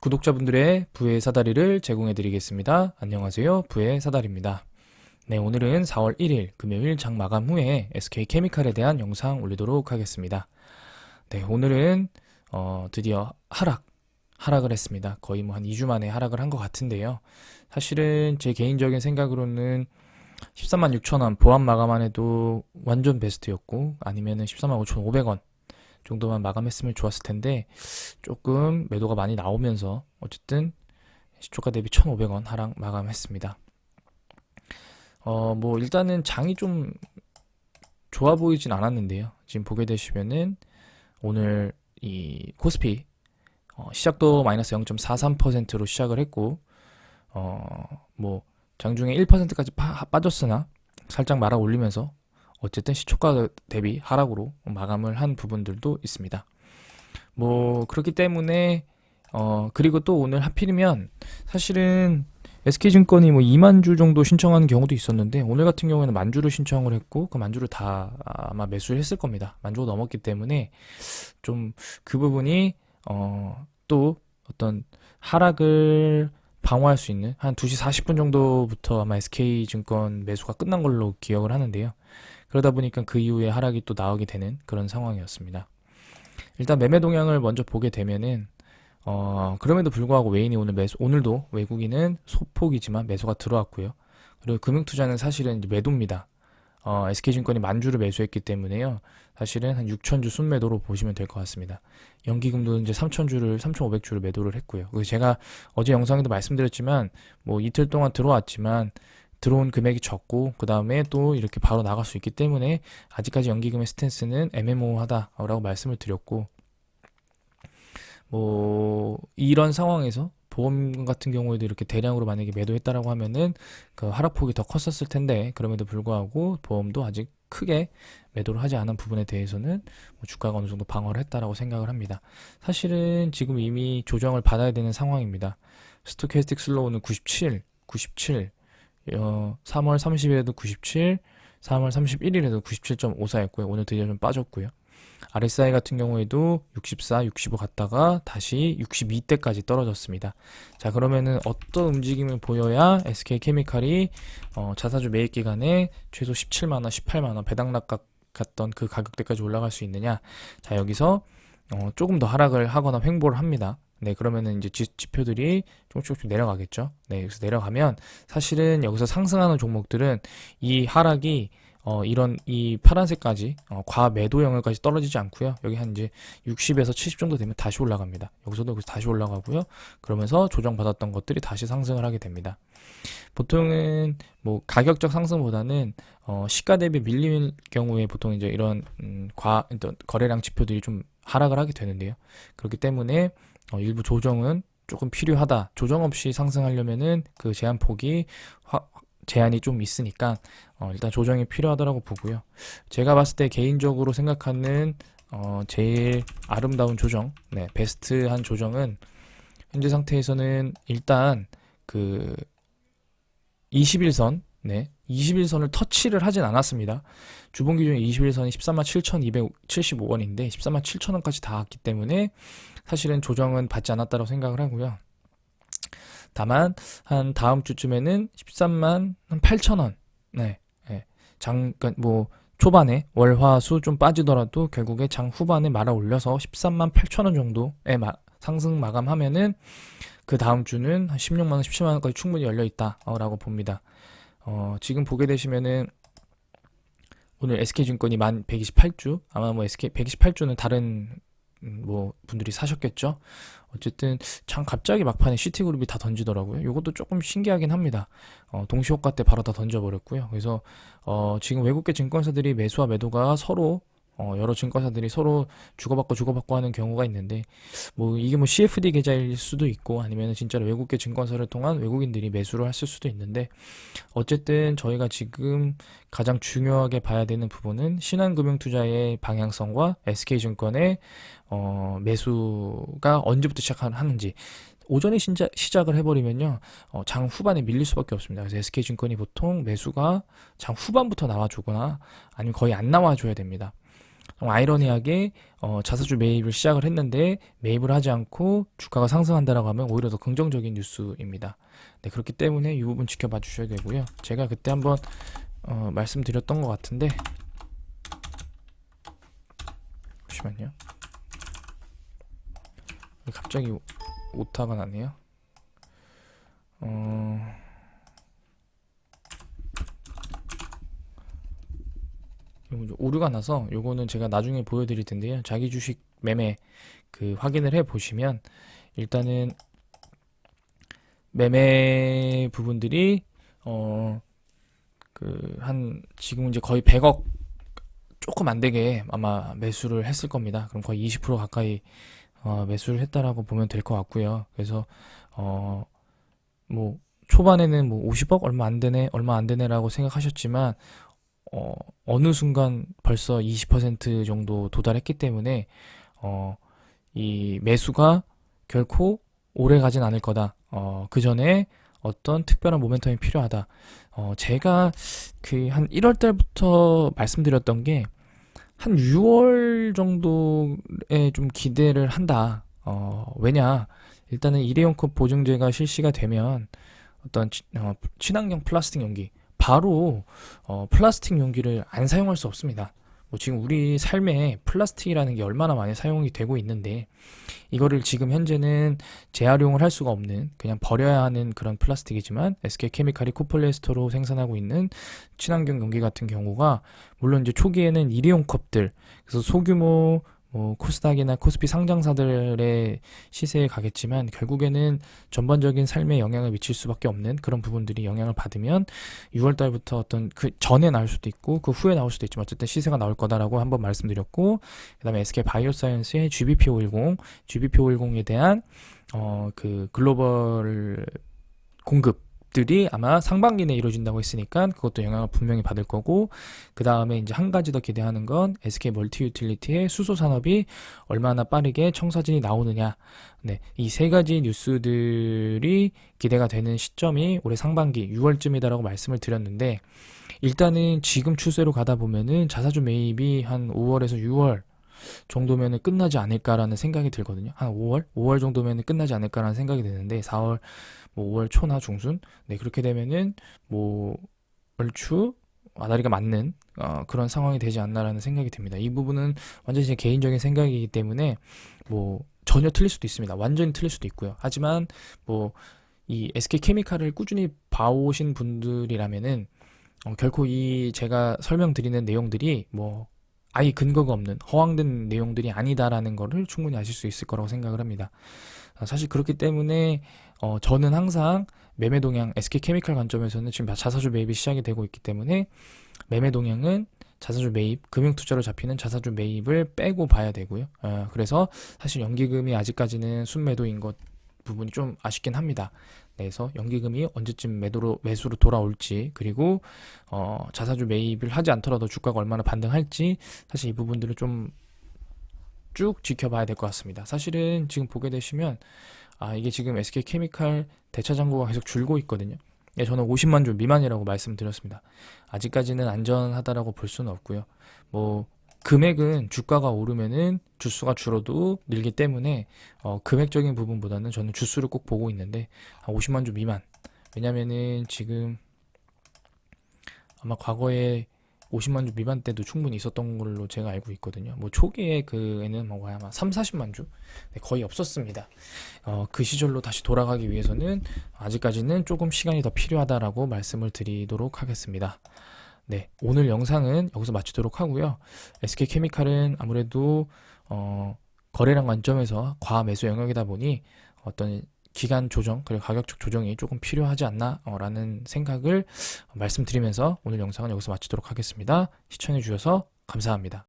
구독자분들의 부의 사다리를 제공해 드리겠습니다. 안녕하세요. 부의 사다리입니다. 네, 오늘은 4월 1일 금요일 장 마감 후에 SK케미칼에 대한 영상 올리도록 하겠습니다. 네, 오늘은 드디어 하락을 했습니다. 거의 뭐 한 2주 만에 하락을 한 것 같은데요. 사실은 제 개인적인 생각으로는 13만 6천 원 보합 마감만 해도 완전 베스트였고, 아니면은 13만 5,500원 정도만 마감했으면 좋았을 텐데, 조금 매도가 많이 나오면서 어쨌든 시초가 대비 1,500원 하락 마감했습니다. 뭐 일단은 장이 좀 좋아 보이진 않았는데요. 지금 보게 되시면은 오늘 이 코스피 시작도 마이너스 0.43%로 시작을 했고, 뭐 장중에 1%까지 빠졌으나 살짝 말아 올리면서 어쨌든 시초가 대비 하락으로 마감을 한 부분들도 있습니다. 뭐 그렇기 때문에 그리고 또 오늘 하필이면 사실은 SK증권이 뭐 2만 주 정도 신청하는 경우도 있었는데, 오늘 같은 경우에는 만 주를 신청을 했고 그 만 주를 다 아마 매수를 했을 겁니다. 만 주가 넘었기 때문에 좀 그 부분이 또 어떤 하락을 방어할 수 있는 한 2시 40분 정도부터 아마 SK증권 매수가 끝난 걸로 기억을 하는데요. 그러다 보니까 그 이후에 하락이 또 나오게 되는 그런 상황이었습니다. 일단 매매 동향을 먼저 보게 되면은 그럼에도 불구하고 외인이 오늘도 외국인은 소폭이지만 매수가 들어왔고요. 그리고 금융투자는 사실은 이제 매도입니다. SK증권이 만주를 매수했기 때문에요. 사실은 한 6,000주 순매도로 보시면 될 것 같습니다. 연기금도 이제 3,500주를 매도를 했고요. 그리고 제가 어제 영상에도 말씀드렸지만 뭐 이틀 동안 들어왔지만 들어온 금액이 적고 그 다음에 또 이렇게 바로 나갈 수 있기 때문에 아직까지 연기금의 스탠스는 애매모호하다라고 말씀을 드렸고, 뭐 이런 상황에서 보험 같은 경우에도 이렇게 대량으로 만약에 매도했다라고 하면은 그 하락폭이 더 컸었을 텐데, 그럼에도 불구하고 보험도 아직 크게 매도를 하지 않은 부분에 대해서는 뭐 주가가 어느 정도 방어를 했다라고 생각을 합니다. 사실은 지금 이미 조정을 받아야 되는 상황입니다. 스토캐스틱 슬로우는 97, 3월 30일에도 97, 3월 31일에도 97.54였고요. 오늘 드디어 좀 빠졌고요. RSI 같은 경우에도 64, 65 갔다가 다시 62대까지 떨어졌습니다. 자, 그러면은 어떤 움직임을 보여야 SK케미칼이 자사주 매입 기간에 최소 17만원, 18만원 배당락 갔던 그 가격대까지 올라갈 수 있느냐. 자, 여기서 조금 더 하락을 하거나 횡보를 합니다. 네, 그러면은 이제 지표들이 조금씩 내려가겠죠. 네, 여기서 내려가면 사실은 여기서 상승하는 종목들은 이 하락이 이런 이 파란색까지 과매도 영역까지 떨어지지 않고요. 여기 한 이제 60에서 70 정도 되면 다시 올라갑니다. 여기서도 다시 올라가고요. 그러면서 조정받았던 것들이 다시 상승을 하게 됩니다. 보통은 뭐 가격적 상승보다는 시가 대비 밀릴 경우에 보통 이제 이런 거래량 지표들이 좀 하락을 하게 되는데요. 그렇기 때문에 일부 조정은 조금 필요하다. 조정 없이 상승하려면은 그 제한이 좀 있으니까 일단 조정이 필요하다고 보고요. 제가 봤을 때 개인적으로 생각하는 제일 아름다운 조정, 네, 베스트한 조정은 현재 상태에서는 일단 그 21선, 네, 21선을 터치를 하진 않았습니다. 주봉 기준의 21선이 13만 7,275원인데 13만 7천원까지 닿았기 때문에 사실은 조정은 받지 않았다고 생각을 하고요. 다만 한 다음 주쯤에는 13만 8천원, 네, 네. 그러니까 뭐 초반에 월화수 좀 빠지더라도 결국에 장 후반에 말아 올려서 13만 8천원 정도의 상승 마감하면은 그 다음 주는 한 16만원, 17만원까지 충분히 열려 있다라고 봅니다. 지금 보게 되시면은 오늘 SK증권이 1,128주, 아마 뭐 SK 128주는 다른 뭐 분들이 사셨겠죠. 어쨌든 참 갑자기 막판에 시티그룹이 다 던지더라고요. 이것도 조금 신기하긴 합니다. 동시호가 때 바로 다 던져버렸고요. 그래서 지금 외국계 증권사들이 매수와 매도가 서로 여러 증권사들이 서로 주고받고 하는 경우가 있는데, 뭐 이게 뭐 CFD 계좌일 수도 있고 아니면 진짜로 외국계 증권사를 통한 외국인들이 매수를 했을 수도 있는데, 어쨌든 저희가 지금 가장 중요하게 봐야 되는 부분은 신한금융투자의 방향성과 SK증권의 매수가 언제부터 시작하는지. 오전에 시작을 해버리면요, 장 후반에 밀릴 수밖에 없습니다. 그래서 SK증권이 보통 매수가 장 후반부터 나와주거나 아니면 거의 안 나와줘야 됩니다. 아이러니하게 자사주 매입을 시작을 했는데 매입을 하지 않고 주가가 상승한다라고 하면 오히려 더 긍정적인 뉴스입니다. 네, 그렇기 때문에 이 부분 지켜봐 주셔야 되고요. 제가 그때 한번 말씀드렸던 것 같은데 잠시만요. 갑자기 오타가 나네요. 오류가 나서 요거는 제가 나중에 보여드릴 텐데요. 자기 주식 매매 그 확인을 해 보시면 일단은 매매 부분들이 지금 이제 거의 100억 조금 안 되게 아마 매수를 했을 겁니다. 그럼 거의 20% 가까이 매수를 했다라고 보면 될 것 같고요. 그래서 뭐 초반에는 뭐 50억 얼마 안 되네라고 생각하셨지만 어느 순간 벌써 20% 정도 도달했기 때문에 이 매수가 결코 오래 가진 않을 거다. 그 전에 어떤 특별한 모멘텀이 필요하다. 제가 그 한 1월 달부터 말씀드렸던 게 한 6월 정도에 좀 기대를 한다. 왜냐? 일단은 일회용컵 보증제가 실시가 되면 어떤 친환경 플라스틱 용기 바로 플라스틱 용기를 안 사용할 수 없습니다. 뭐 지금 우리 삶에 플라스틱이라는 게 얼마나 많이 사용이 되고 있는데 이거를 지금 현재는 재활용을 할 수가 없는 그냥 버려야 하는 그런 플라스틱이지만 SK케미칼이 코폴리에스터로 생산하고 있는 친환경 용기 같은 경우가 물론 이제 초기에는 일회용 컵들 그래서 소규모 뭐 코스닥이나 코스피 상장사들의 시세에 가겠지만 결국에는 전반적인 삶에 영향을 미칠 수밖에 없는 그런 부분들이 영향을 받으면 6월 달부터 어떤 그 전에 나올 수도 있고 그 후에 나올 수도 있지만 어쨌든 시세가 나올 거다라고 한번 말씀드렸고 그다음에 SK 바이오사이언스의 GBP510에 대한 그 글로벌 공급들이 아마 상반기 내에 이루어진다고 했으니까 그것도 영향을 분명히 받을 거고 그 다음에 이제 한 가지 더 기대하는 건 SK 멀티 유틸리티의 수소 산업이 얼마나 빠르게 청사진이 나오느냐. 네, 이 세 가지 뉴스들이 기대가 되는 시점이 올해 상반기 6월쯤이다라고 말씀을 드렸는데 일단은 지금 추세로 가다 보면은 자사주 매입이 한 5월에서 6월 정도면은 끝나지 않을까라는 생각이 들거든요. 한 5월 정도면은 끝나지 않을까라는 생각이 드는데 4월 뭐 5월 초나 중순 네 그렇게 되면은 뭐 얼추 아다리가 맞는 그런 상황이 되지 않나라는 생각이 듭니다. 이 부분은 완전히 제 개인적인 생각이기 때문에 뭐 전혀 틀릴 수도 있습니다. 완전히 틀릴 수도 있고요. 하지만 뭐 이 SK케미칼을 꾸준히 봐오신 분들이라면은 결코 이 제가 설명드리는 내용들이 뭐 아예 근거가 없는 허황된 내용들이 아니다라는 거를 충분히 아실 수 있을 거라고 생각을 합니다. 사실 그렇기 때문에 저는 항상 매매 동향 SK케미칼 관점에서는 지금 자사주 매입이 시작이 되고 있기 때문에 매매 동향은 자사주 매입, 금융투자로 잡히는 자사주 매입을 빼고 봐야 되고요. 그래서 사실 연기금이 아직까지는 순매도인 것 부분이 좀 아쉽긴 합니다. 그래서 연기금이 언제쯤 매수로 돌아올지 그리고 자사주 매입을 하지 않더라도 주가가 얼마나 반등할지 사실 이 부분들을 좀 쭉 지켜봐야 될 것 같습니다. 사실은 지금 보게 되시면 이게 지금 SK케미칼 대차 잔고가 계속 줄고 있거든요. 예, 저는 50만 주 미만이라고 말씀드렸습니다. 아직까지는 안전하다라고 볼 수는 없고요. 뭐 금액은 주가가 오르면은 주수가 줄어도 늘기 때문에 금액적인 부분보다는 저는 주수를 꼭 보고 있는데 50만 주 미만. 왜냐면은 지금 아마 과거에 50만 주 미만 때도 충분히 있었던 걸로 제가 알고 있거든요. 뭐 초기에 그에는 뭐 아마 3, 40만 주 네, 거의 없었습니다. 그 시절로 다시 돌아가기 위해서는 아직까지는 조금 시간이 더 필요하다라고 말씀을 드리도록 하겠습니다. 네, 오늘 영상은 여기서 마치도록 하고요. SK케미칼은 아무래도 거래량 관점에서 과매수 영역이다 보니 어떤 기간 조정 그리고 가격적 조정이 조금 필요하지 않나 라는 생각을 말씀드리면서 오늘 영상은 여기서 마치도록 하겠습니다. 시청해 주셔서 감사합니다.